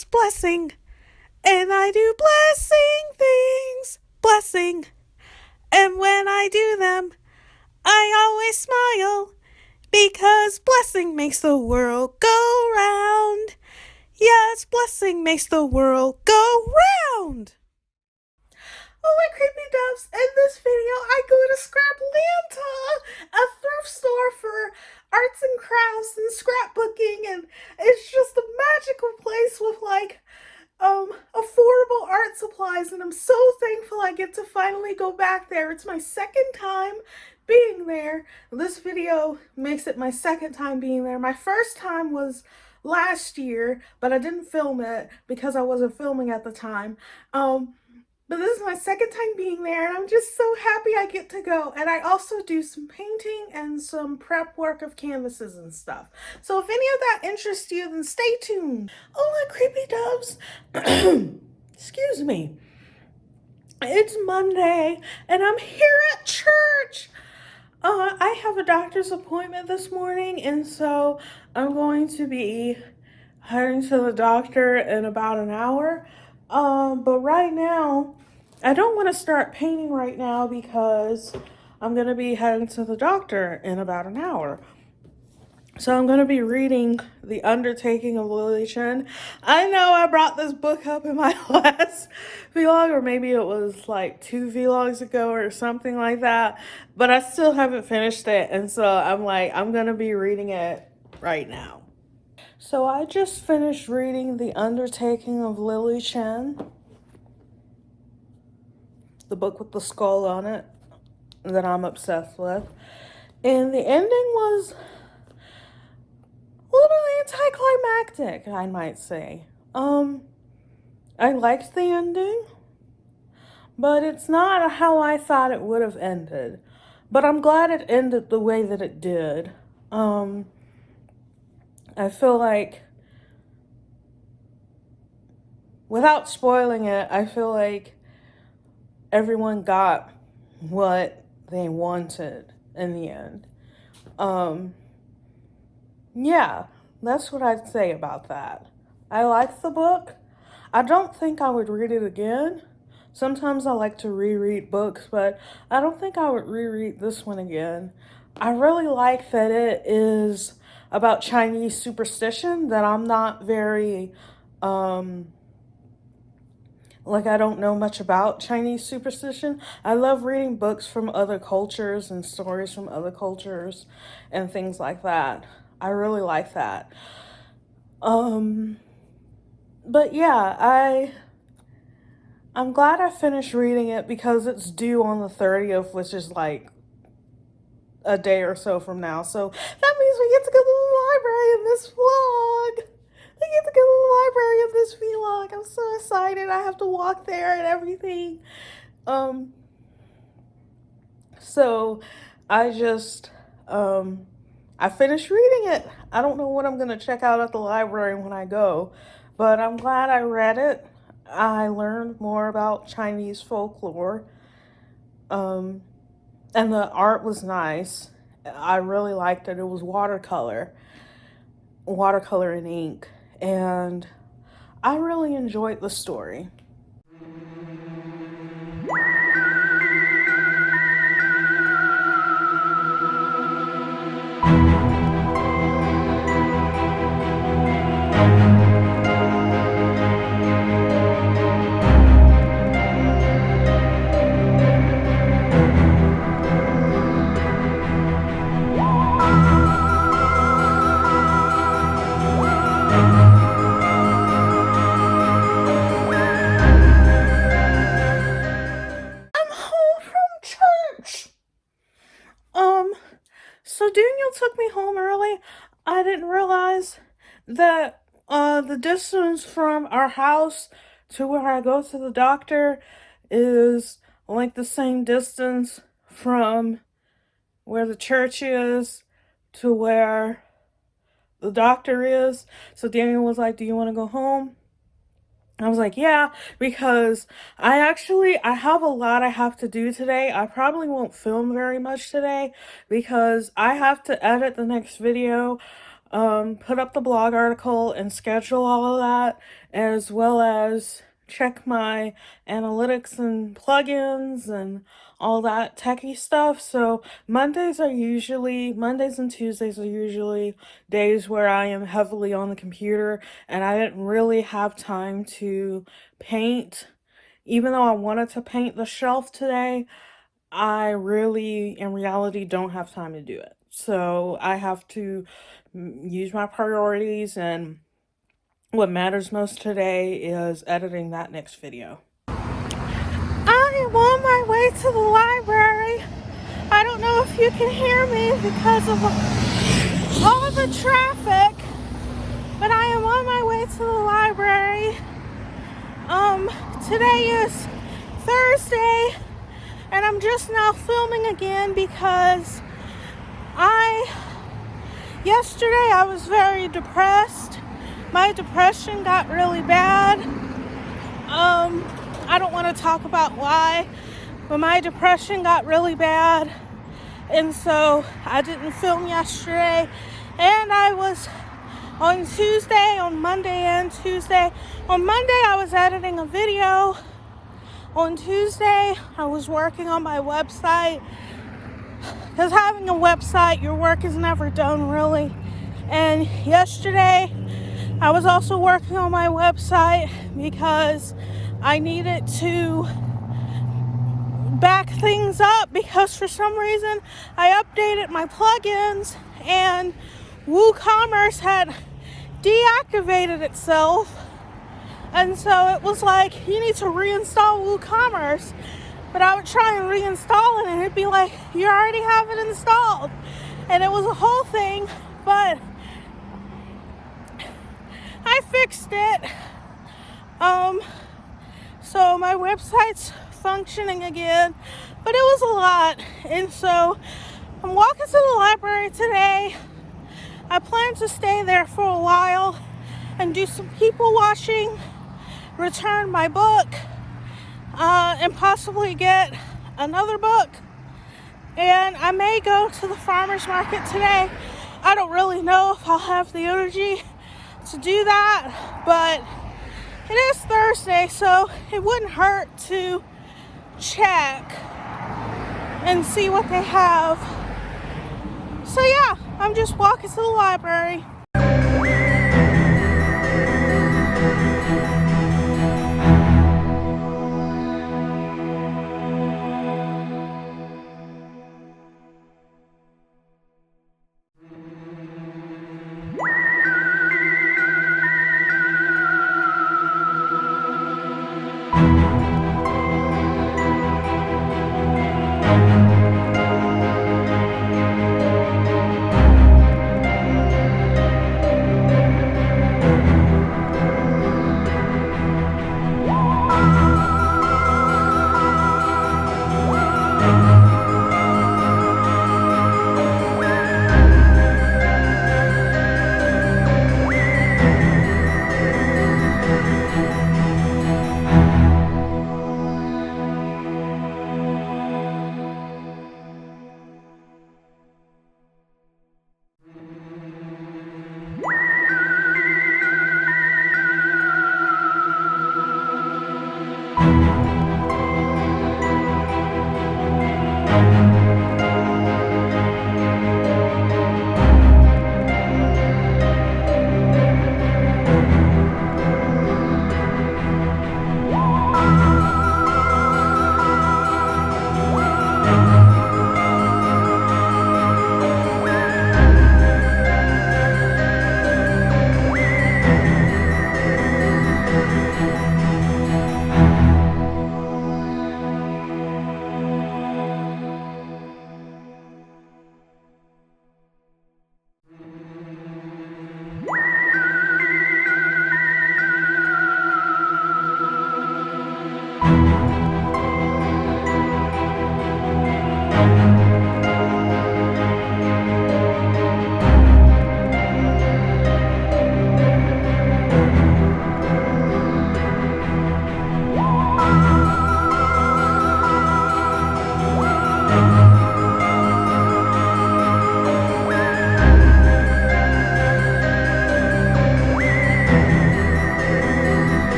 because blessing. And I do blessing things, blessing. And when I do them, I always smile because blessing makes the world go round. Yes, blessing makes the world go round. Oh, my creepy doves, in this video I go to Scraplanta, a thrift store for arts and crafts and scrapbooking, and it's just a magical place with affordable art supplies, and I'm so thankful I get to finally go back there. It's my second time being there. This video makes it my second time being there. My first time was last year, but I didn't film it because I wasn't filming at the time. But this is my second time being there, and I'm just so happy I get to go. And I also do some painting and some prep work of canvases and stuff. So if any of that interests you, then stay tuned. Oh, my creepy doves. Excuse me. It's Monday, and I'm here at church. I have a doctor's appointment this morning, and so I'm going to be heading to the doctor in about an hour. But right now, I don't want to start painting right now because I'm going to be heading to the doctor in about an hour. So I'm going to be reading The Undertaking of Lily Chen. I know I brought this book up in my last vlog, or maybe it was like 2 vlogs ago or something like that, but I still haven't finished it, and so I'm going to be reading it right now. So I just finished reading The Undertaking of Lily Chen, the book with the skull on it that I'm obsessed with. And the ending was a little anticlimactic, I might say. I liked the ending, but it's not how I thought it would have ended. But I'm glad it ended the way that it did. I feel like, without spoiling it, I feel like everyone got what they wanted in the end. Yeah, that's what I'd say about that. I liked the book. I don't think I would read it again. Sometimes I like to reread books, but I don't think I would reread this one again. I really like that it is about Chinese superstition, that I'm not very, I don't know much about Chinese superstition. I love reading books from other cultures and stories from other cultures and things like that. I really like that. But yeah, I'm glad I finished reading it because it's due on the 30th, which is like a day or so from now. So that means we get to go to the library in this vlog. We get to go to the library in this vlog. I'm so excited. I have to walk there and everything. So I just, I finished reading it. I don't know what I'm going to check out at the library when I go, but I'm glad I read it. I learned more about Chinese folklore. And the art was nice. I really liked it. It was watercolor and ink. And I really enjoyed the story. So Daniel took me home early. I didn't realize that the distance from our house to where I go to the doctor is like the same distance from where the church is to where the doctor is. So Daniel was like, "Do you want to go home?" I was like, yeah, because I have a lot I have to do today. I probably won't film very much today because I have to edit the next video. put up the blog article and schedule all of that, as well as check my analytics and plugins and all that techie stuff. So Mondays and Tuesdays are usually days where I am heavily on the computer, and I didn't really have time to paint. Even though I wanted to paint the shelf today, I really, in reality, don't have time to do it. So I have to use my priorities, and what matters most today is editing that next video. I am on my way to the library. I don't know if you can hear me because of all the traffic, but I am on my way to the library. Today is Thursday, and I'm just now filming again because yesterday I was very depressed. My depression got really bad. I don't want to talk about why, but my depression got really bad, and so I didn't film yesterday. And I was on Monday and Tuesday. On Monday I was editing a video. On Tuesday I was working on my website, because having a website, your work is never done really. And yesterday I was also working on my website because I needed to back things up, because for some reason I updated my plugins and WooCommerce had deactivated itself, and so it was like, you need to reinstall WooCommerce. But I would try and reinstall it and it'd be like, you already have it installed, and it was a whole thing, but I fixed it. So my website's functioning again, but it was a lot. And so I'm walking to the library today. I plan to stay there for a while and do some people watching, return my book, and possibly get another book. And I may go to the farmer's market today. I don't really know if I'll have the energy to do that, but it is Thursday, so it wouldn't hurt to check and see what they have. So yeah, I'm just walking to the library.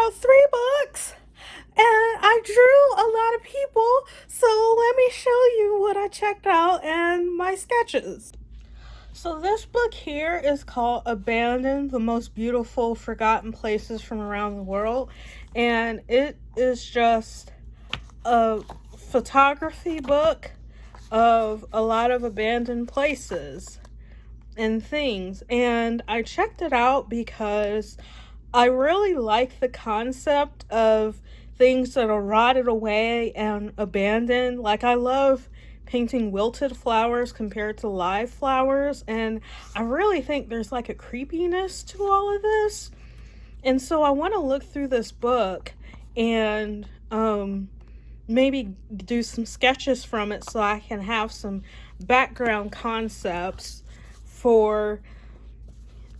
out 3 books and I drew a lot of people, so let me show you what I checked out and my sketches. So this book here is called Abandoned, the Most Beautiful Forgotten Places from Around the World, and it is just a photography book of a lot of abandoned places and things. And I checked it out because I really like the concept of things that are rotted away and abandoned. Like, I love painting wilted flowers compared to live flowers, and I really think there's like a creepiness to all of this. And so I want to look through this book and maybe do some sketches from it so I can have some background concepts for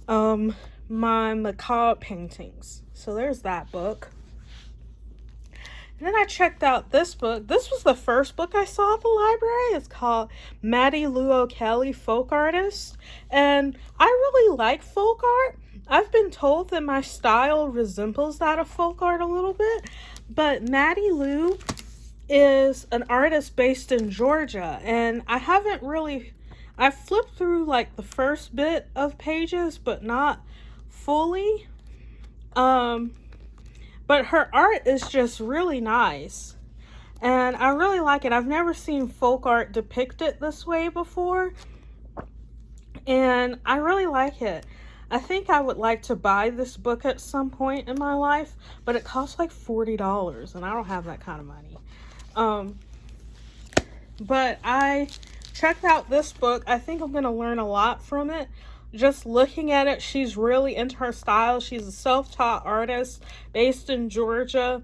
my macabre paintings. So there's that book. And then I checked out this book. This was the first book I saw at the library. It's called Maddie Lou O'Kelly, Folk Artist. And I really like folk art. I've been told that my style resembles that of folk art a little bit. But Maddie Lou is an artist based in Georgia. And I flipped through like the first bit of pages, but not fully. But her art is just really nice, and I really like it. I've never seen folk art depicted this way before, and I really like it. I think I would like to buy this book at some point in my life, but it costs like $40, and I don't have that kind of money. But I checked out this book. I think I'm going to learn a lot from it. Just looking at it, she's really into her style. She's a self-taught artist based in Georgia.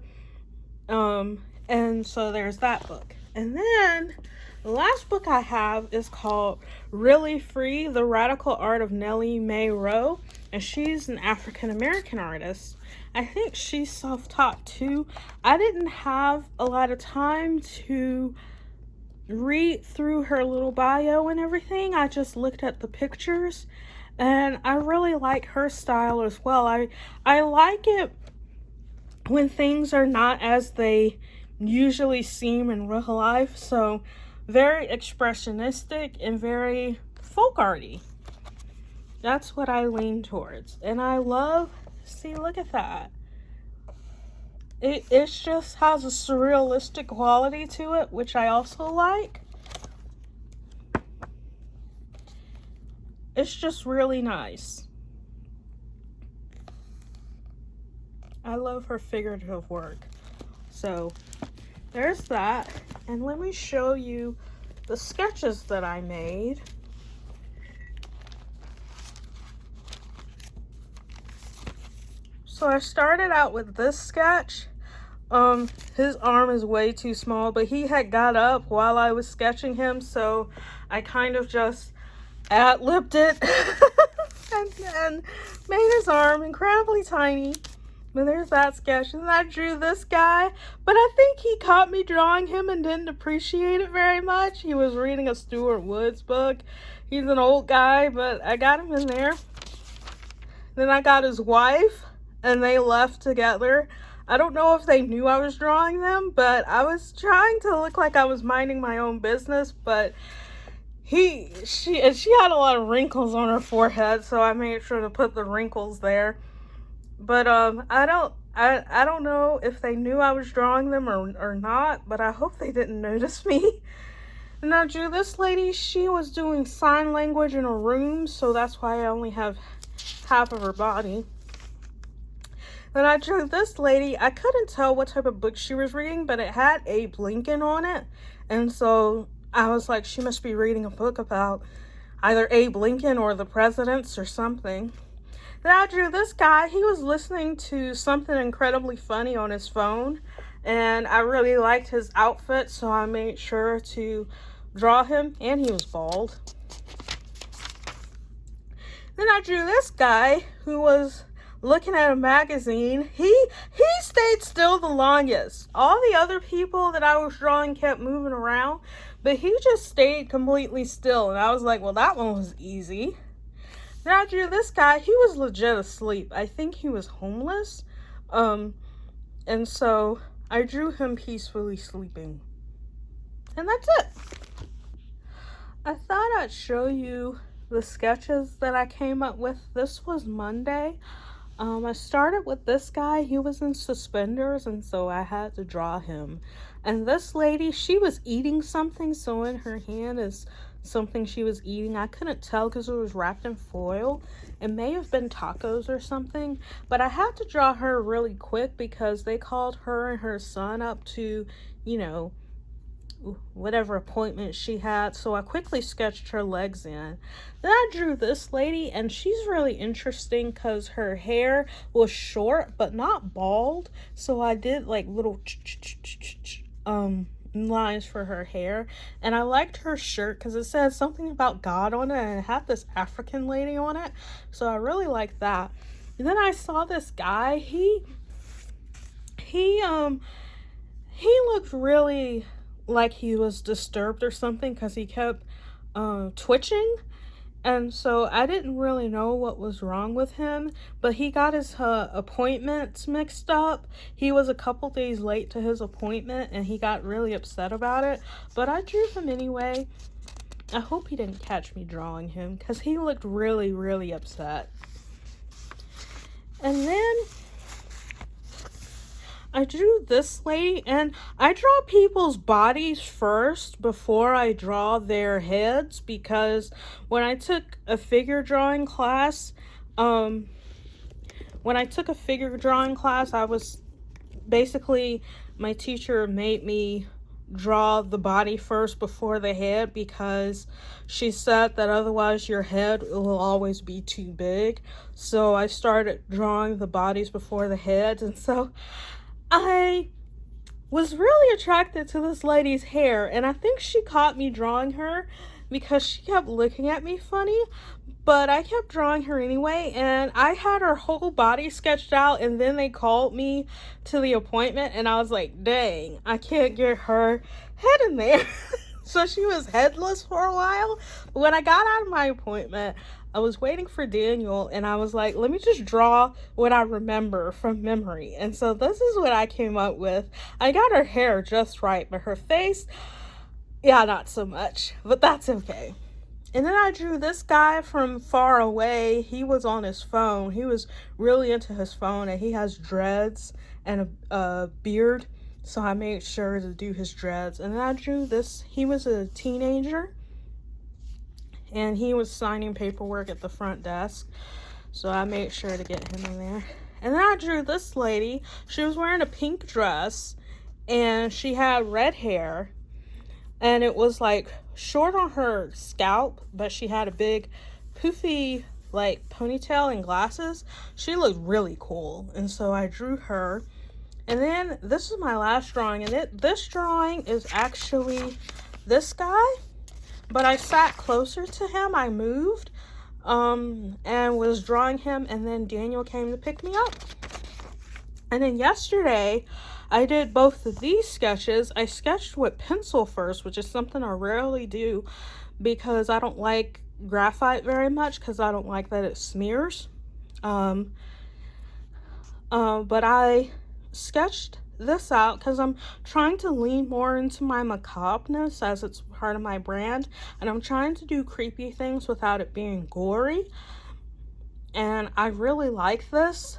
And so there's that book. And then the last book I have is called Really Free, The Radical Art of Nellie Mae Rowe. And she's an African-American artist. I think she's self-taught too. I didn't have a lot of time to read through her little bio and everything. I just looked at the pictures. And I really like her style as well. I like it when things are not as they usually seem in real life. So very expressionistic and very folk arty. That's what I lean towards. And I love, see, look at that. It just has a surrealistic quality to it, which I also like. It's just really nice. I love her figurative work. So there's that. And let me show you the sketches that I made. So I started out with this sketch. His arm is way too small, but he had got up while I was sketching him, so I kind of just ad-libbed it and made his arm incredibly tiny. But there's that sketch. And I drew this guy, but I think he caught me drawing him and didn't appreciate it very much. He was reading a Stuart Woods book. He's an old guy, but I got him in there. Then I got his wife, and they left together. I don't know if they knew I was drawing them, but I was trying to look like I was minding my own business, but she had a lot of wrinkles on her forehead, so I made sure to put the wrinkles there. But I don't know if they knew I was drawing them or not, but I hope they didn't notice me. And I drew this lady. She was doing sign language in a room, so that's why I only have half of her body. Then I drew this lady. I couldn't tell what type of book she was reading, but it had Abe Lincoln on it, and so I was like, she must be reading a book about either Abe Lincoln or the presidents or something. Then I drew this guy. He was listening to something incredibly funny on his phone, and I really liked his outfit, so I made sure to draw him, and he was bald. Then I drew this guy who was looking at a magazine. He stayed still the longest. All the other people that I was drawing kept moving around, but he just stayed completely still, and I was like, well, that one was easy. Then I drew this guy. He was legit asleep. I think he was homeless. And so I drew him peacefully sleeping. And that's it. I thought I'd show you the sketches that I came up with. This was Monday. I started with this guy. He was in suspenders, and so I had to draw him. And this lady, she was eating something, so in her hand is something she was eating. I couldn't tell because it was wrapped in foil. It may have been tacos or something, but I had to draw her really quick because they called her and her son up to, you know, whatever appointment she had, so I quickly sketched her legs in. Then I drew this lady, and she's really interesting because her hair was short but not bald, so I did like little lines for her hair. And I liked her shirt because it said something about God on it, and it had this African lady on it, so I really liked that. And then I saw this guy. He looked really like he was disturbed or something because he kept twitching, and so I didn't really know what was wrong with him, but he got his appointments mixed up. He was a couple days late to his appointment and he got really upset about it, but I drew him anyway. I hope he didn't catch me drawing him because he looked really, really upset. And then I drew this lady, and I draw people's bodies first before I draw their heads, because when I took a figure drawing class, I was basically, my teacher made me draw the body first before the head because she said that otherwise your head will always be too big. So I started drawing the bodies before the heads, and so I was really attracted to this lady's hair, and I think she caught me drawing her because she kept looking at me funny, but I kept drawing her anyway, and I had her whole body sketched out, and then they called me to the appointment, and I was like, dang, I can't get her head in there. So she was headless for a while. But when I got out of my appointment, I was waiting for Daniel, and I was like, let me just draw what I remember from memory. And so this is what I came up with. I got her hair just right, but her face, yeah, not so much, but that's okay. And then I drew this guy from far away. He was on his phone. He was really into his phone, and he has dreads and a beard. So I made sure to do his dreads. And then I drew this. He was a teenager, and he was signing paperwork at the front desk. So I made sure to get him in there. And then I drew this lady. She was wearing a pink dress, and she had red hair. And it was like short on her scalp, but she had a big poofy like ponytail and glasses. She looked really cool, and so I drew her. And then this is my last drawing, and this drawing is actually this guy, but I sat closer to him. I moved and was drawing him, and then Daniel came to pick me up. And then yesterday I did both of these sketches. I sketched with pencil first, which is something I rarely do because I don't like graphite very much, because I don't like that it smears. But I sketched this out because I'm trying to lean more into my macabreness as it's part of my brand, and I'm trying to do creepy things without it being gory. And I really like this.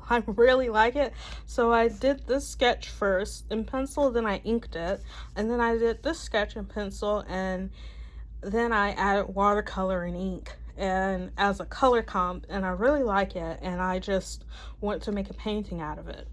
I really like it. So I did this sketch first in pencil, then I inked it, and then I did this sketch in pencil, and then I added watercolor and ink and as a color comp, and I really like it, and I just want to make a painting out of it.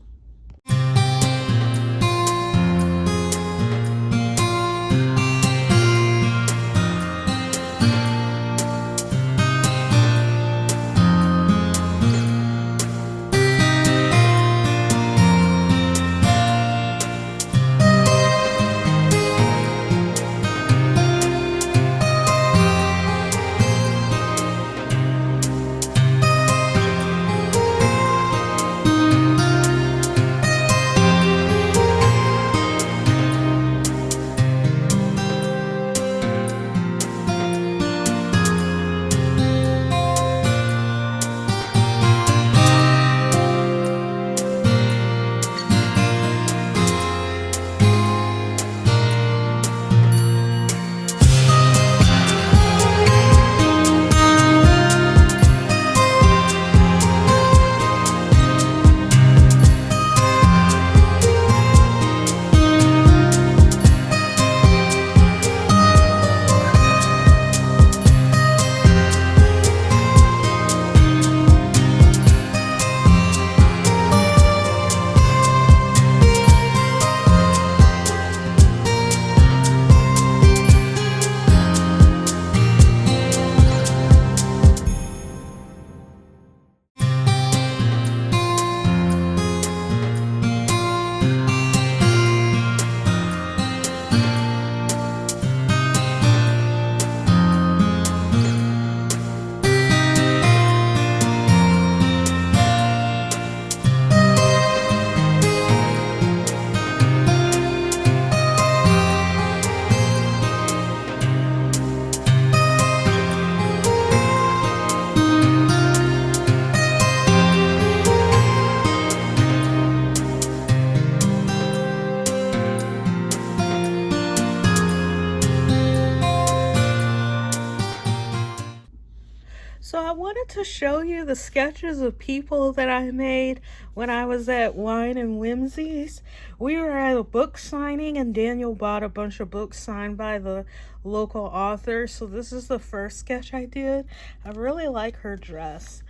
to show you the sketches of people that I made when I was at Wine and Whimsies. We were at a book signing and Daniel bought a bunch of books signed by the local author. So this is the first sketch I did. I really like her dress.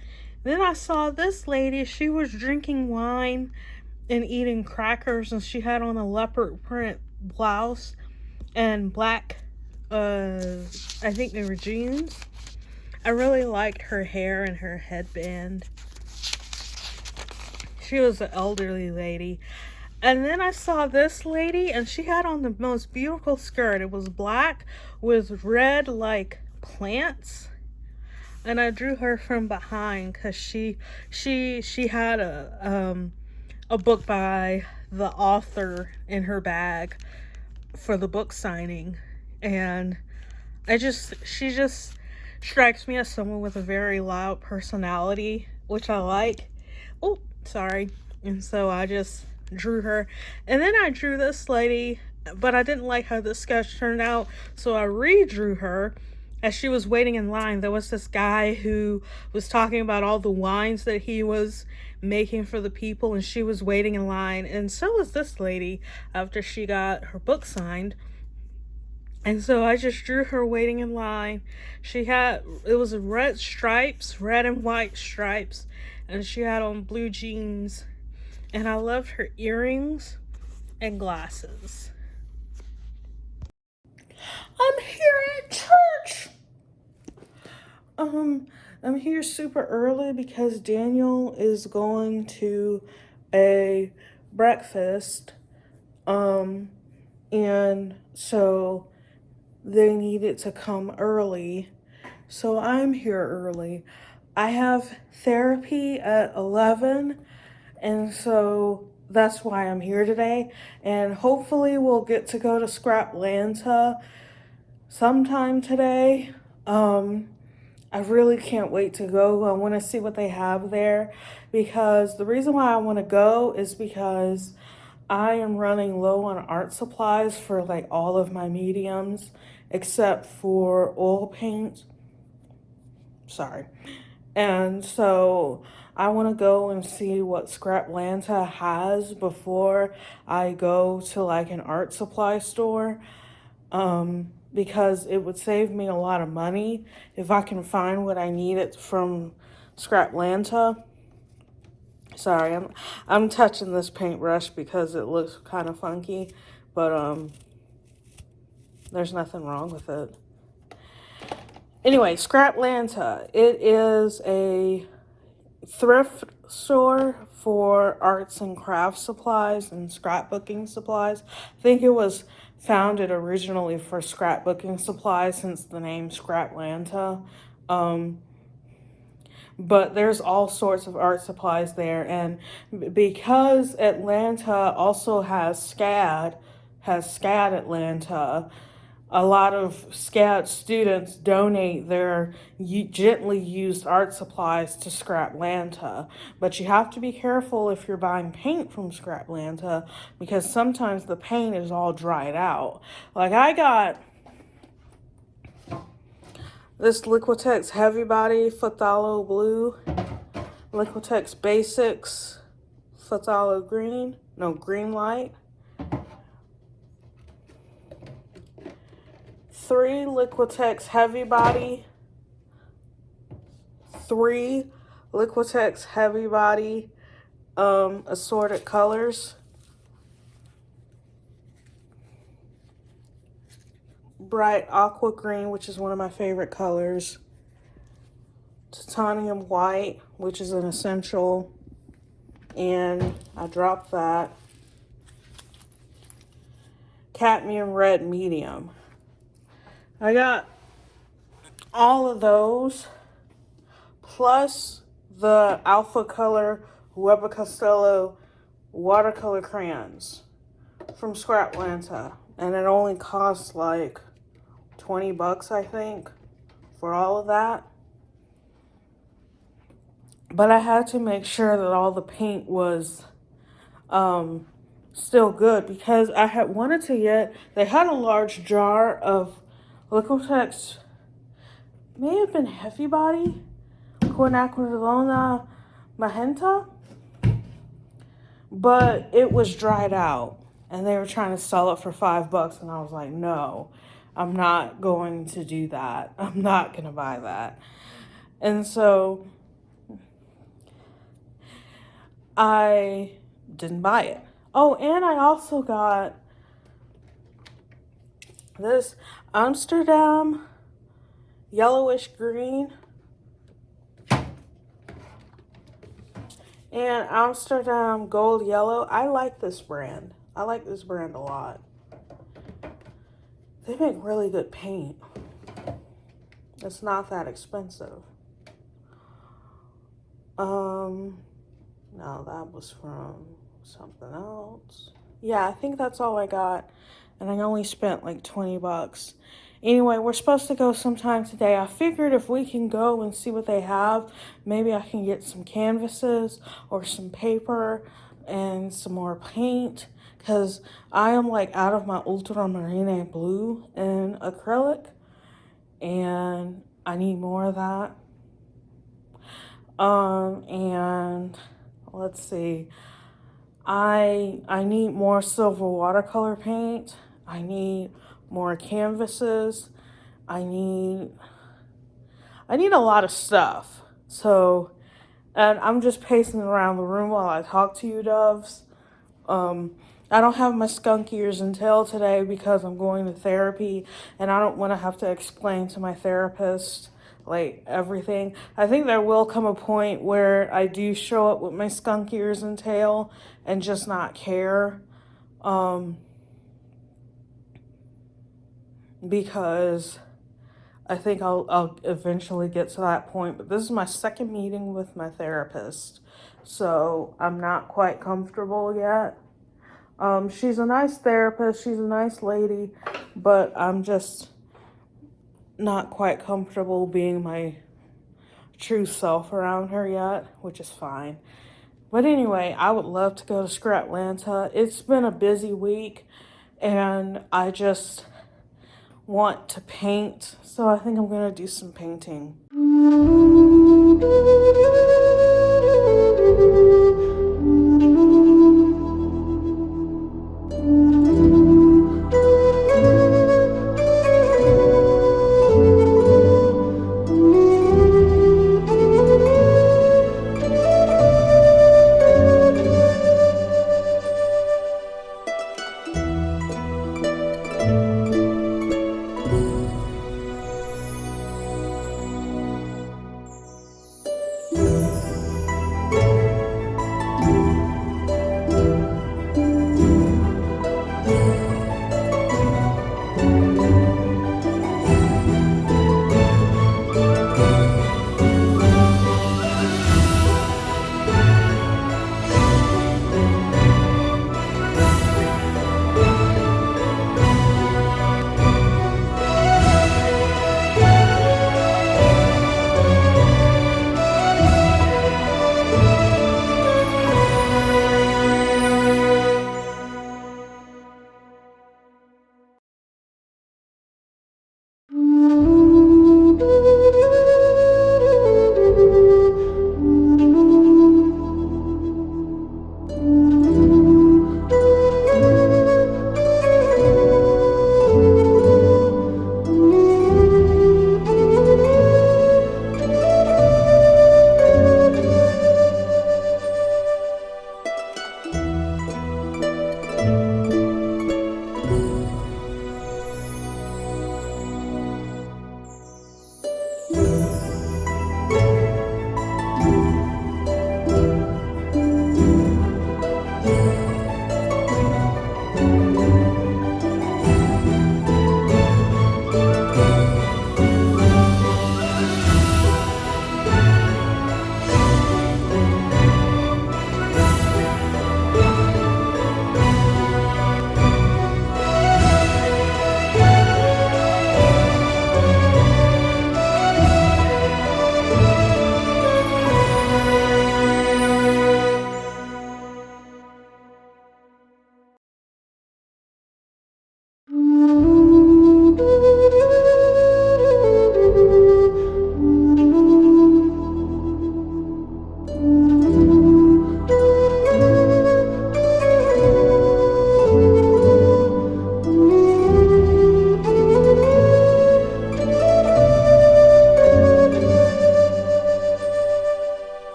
Then I saw this lady. She was drinking wine and eating crackers, and she had on a leopard print blouse and black, I think they were jeans. I really liked her hair and her headband. She was an elderly lady. And then I saw this lady, and she had on the most beautiful skirt. It was black with red like plants. And I drew her from behind because she had a book by the author in her bag for the book signing. And she just strikes me as someone with a very loud personality, which I like. Oh, sorry. And so I just drew her. And then I drew this lady, but I didn't like how this sketch turned out, so I redrew her. As she was waiting in line, there was this guy who was talking about all the wines that he was making for the people, and she was waiting in line, and so was this lady after she got her book signed. And so I just drew her waiting in line. It was red stripes, red and white stripes, and she had on blue jeans, and I loved her earrings and glasses. I'm here at church. I'm here super early because Daniel is going to a breakfast. And so they needed to come early. So I'm here early. I have therapy at 11, and so that's why I'm here today. And hopefully we'll get to go to Scraplanta sometime today. I really can't wait to go. I want to see what they have there, because the reason why I want to go is because I am running low on art supplies for like all of my mediums except for oil paint. Sorry. And so I want to go and see what Scraplanta has before I go to like an art supply store. Because it would save me a lot of money if I can find what I needed from Scraplanta. Sorry, I'm touching this paintbrush because it looks kind of funky, but there's nothing wrong with it. Anyway, Scraplanta, it is a thrift store for arts and crafts supplies and scrapbooking supplies. I think it was founded originally for scrapbooking supplies, since the name Scraplanta. But there's all sorts of art supplies there, and because Atlanta also has SCAD Atlanta, a lot of SCAD students donate their gently used art supplies to Scraplanta. But you have to be careful if you're buying paint from Scraplanta, because sometimes the paint is all dried out. Like I got this Liquitex Heavy Body Phthalo Blue, Liquitex Basics Phthalo Green, Green Light, 3 Liquitex Heavy Body, 3 Liquitex Heavy Body assorted colors, bright aqua green, which is one of my favorite colors, titanium white, which is an essential, and I dropped that, cadmium red medium. I got all of those, plus the Alpha Color Weber Costello watercolor crayons from Scraplanta, and it only costs like $20, I think, for all of that. But I had to make sure that all the paint was still good, because I had wanted to get, they had a large jar of Liquitex, may have been Heavy Body, quinacridona magenta, but it was dried out and they were trying to sell it for $5 and I was like, no, I'm not going to do that. I'm not going to buy that. And so I didn't buy it. Oh, and I also got this Amsterdam yellowish green and Amsterdam gold yellow. I like this brand. I like this brand a lot. They make really good paint. It's not that expensive. No, that was from something else. Yeah, I think that's all I got. And I only spent like $20. Anyway, we're supposed to go sometime today. I figured if we can go and see what they have, maybe I can get some canvases or some paper and some more paint, because I am like out of my ultramarine blue and acrylic and I need more of that. And let's see, I need more silver watercolor paint. I need more canvases. I need a lot of stuff. So, and I'm just pacing around the room while I talk to you doves. I don't have my skunk ears and tail today because I'm going to therapy and I don't want to have to explain to my therapist like everything. I think there will come a point where I do show up with my skunk ears and tail and just not care. Because I think I'll eventually get to that point. But this is my second meeting with my therapist, so I'm not quite comfortable yet. She's a nice therapist. She's a nice lady, but I'm just not quite comfortable being my true self around her yet, which is fine. But anyway, I would love to go to scraplanta. It's been a busy week, and I just want to paint, so I think I'm gonna do some painting.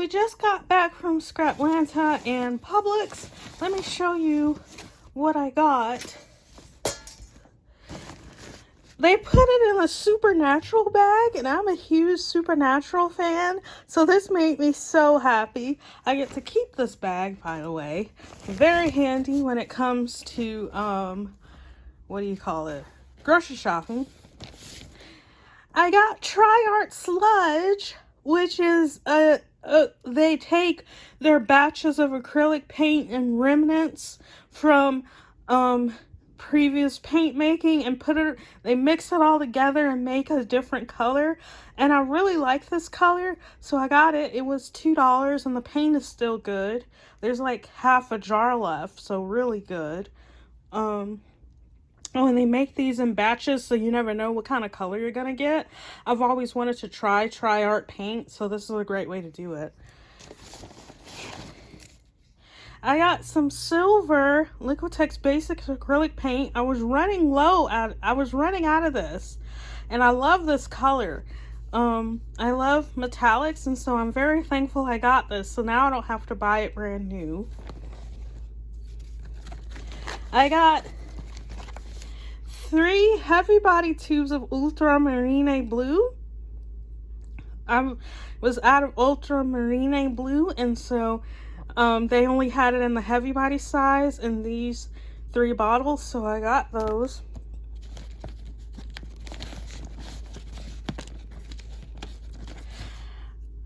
we just got back from Scraplanta and Publix. Let me show you what I got. They put it in a Supernatural bag, and I'm a huge Supernatural fan, so this made me so happy. I get to keep this bag, by the way. Very handy when it comes to, what do you call it? Grocery shopping. I got Tri-Art Sludge, which is they take their batches of acrylic paint and remnants from previous paint making and they mix it all together and make a different color. And I really like this color, so I got it. It was $2 and the paint is still good. There's like half a jar left, so really good. Oh, and they make these in batches, so you never know what kind of color you're going to get. I've always wanted to try Tri-Art paint, so this is a great way to do it. I got some silver Liquitex Basics acrylic paint. I was running out of this, and I love this color. I love metallics, and so I'm very thankful I got this, so now I don't have to buy it brand new. I got 3 heavy body tubes of ultramarine blue. I was out of ultramarine blue, and so they only had it in the heavy body size in these 3 bottles, so I got those.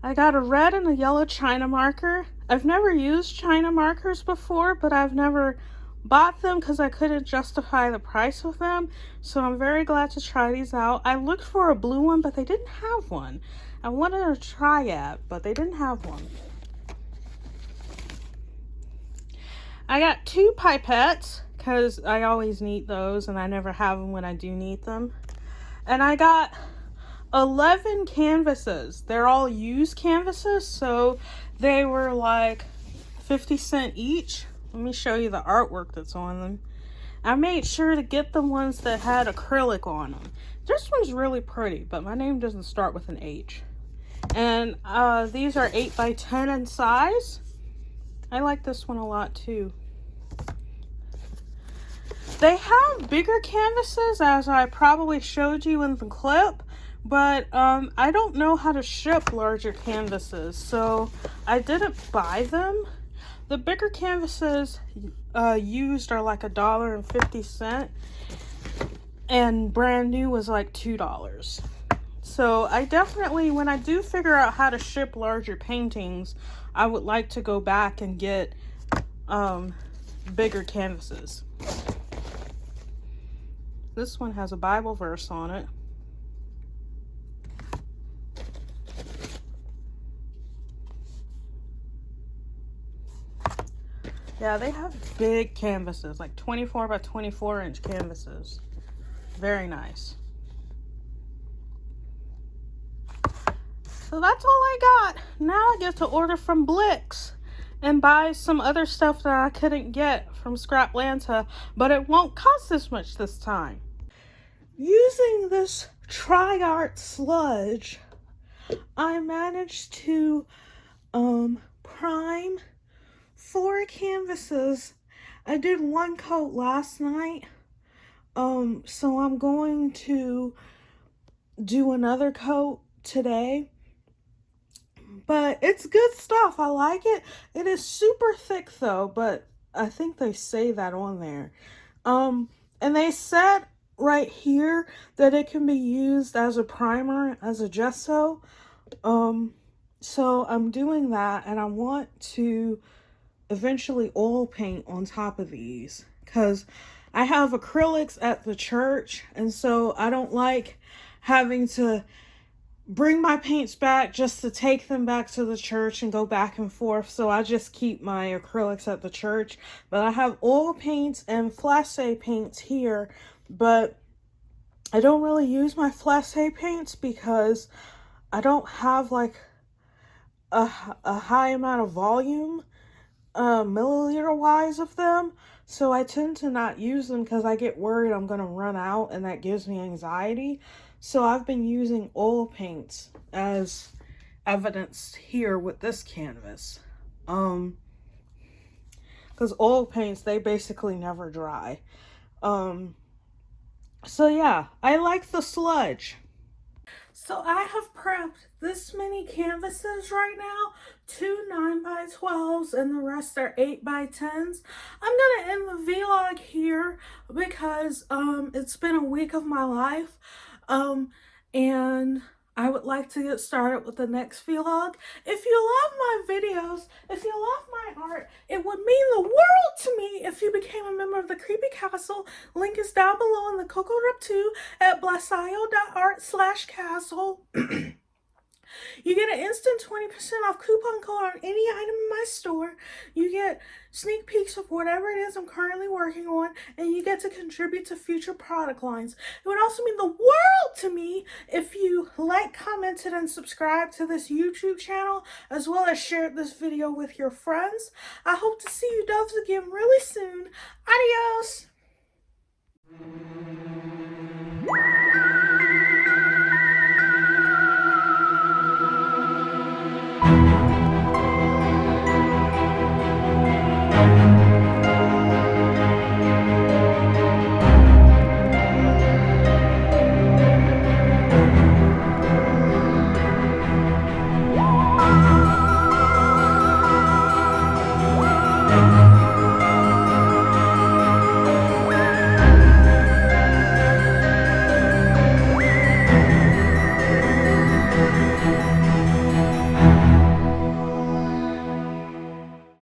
I got a red and a yellow China marker. I've never used China markers before, but I've never bought them because I couldn't justify the price of them, so I'm very glad to try these out. I looked for a blue one, but they didn't have one. I wanted a triad, but they didn't have one. I got 2 pipettes because I always need those and I never have them when I do need them. And I got 11 canvases. They're all used canvases, so they were like 50 cents each. Let me show you the artwork that's on them. I made sure to get the ones that had acrylic on them. This one's really pretty, but my name doesn't start with an H. And these are 8 by 10 in size. I like this one a lot too. They have bigger canvases, as I probably showed you in the clip, but I don't know how to ship larger canvases, so I didn't buy them. The bigger canvases used are like $1.50, and brand new was like $2. So I definitely, when I do figure out how to ship larger paintings, I would like to go back and get bigger canvases. This one has a Bible verse on it. Yeah, they have big canvases, like 24 by 24 inch canvases. Very nice. So that's all I got. Now I get to order from Blix and buy some other stuff that I couldn't get from Scraplanta, but it won't cost as much this time. Using this Tri-Art Sludge, I managed to prime 4 canvases. I did 1 coat last night, so I'm going to do another coat today. But it's good stuff. I like it. It is super thick though, but I think they say that on there. And they said right here that it can be used as a primer, as a gesso. So I'm doing that, and I want to eventually oil paint on top of these because I have acrylics at the church, and so I don't like having to bring my paints back just to take them back to the church and go back and forth. So I just keep my acrylics at the church, but I have oil paints and flash paints here, but I don't really use my flash paints because I don't have like a high amount of volume milliliter wise of them, so I tend to not use them because I get worried I'm gonna run out, and that gives me anxiety. So I've been using oil paints as evidenced here with this canvas. Because oil paints, they basically never dry. So yeah, I like the sludge. So I have prepped this many canvases right now, 2 9x12s and the rest are 8x10s. I'm gonna end the vlog here because it's been a week of my life, and I would like to get started with the next vlog. If you love my videos, if you love my art, it would mean the world to me if you became a member of the Creepy Castle. Link is down below in the Coco Rip 2 at blasayo.art/castle. You get an instant 20% off coupon code on any item in my store. You get sneak peeks of whatever it is I'm currently working on, and you get to contribute to future product lines. It would also mean the world to me if you like, commented, and subscribed to this YouTube channel, as well as shared this video with your friends. I hope to see you doves again really soon. Adios!